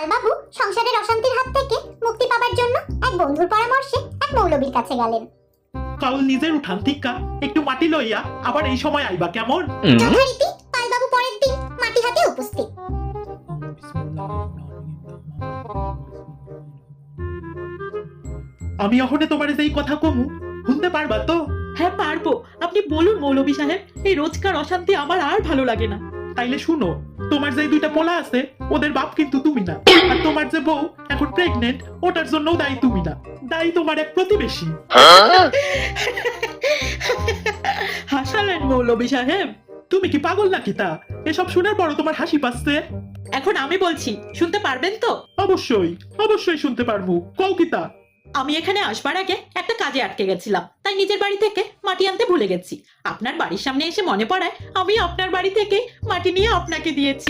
পালবাবু সংসারের অশান্তির হাত থেকে মুক্তি পাবার জন্য এক বন্ধুর পরামর্শে এক মৌলবীর কাছে গেলেন। কাল নিজের উঠান থিকা একটু মাটি লইয়া আবার এই সময় আইবা কেমন? যথারীতি পালবাবু পরের দিন মাটি হাতে উপস্থিত। আমি ওখানে তোমার যেই কথা কমু শুনতে পারবা তো? হ্যাঁ পারবো, আপনি বলুন মৌলভী সাহেব। এই রোজকার অশান্তি আমার আর ভালো লাগে না। তাইলে শুনো, তোমার যে দুইটা পোলা আছে ওদের বাপ কিন্তু তুমি না, আর তোমার যে বউ এখন প্রেগনেন্ট ওটার জন্য দায়ী তুমি না, দায়ী তোমার এক প্রতিবেশী। হাসালেন মৌলভী সাহেব। তুমি কি পাগল নাকি তা? এসব শোনার পরও তোমার হাসি পাচ্ছে? এখন আমি বলছি, শুনতে পারবেন তো? অবশ্যই অবশ্যই শুনতে পারবো, কও কি তা? আমি এখানে আসবার আগে একটা কাজে আটকে গেছিলাম, তাই নিজের বাড়ি থেকে মাটি আনতে ভুলে গেছি। আপনার বাড়ির সামনে এসে মনে পড়ায় আমি আপনার বাড়ি থেকে মাটি নিয়ে আপনাকে দিয়েছি।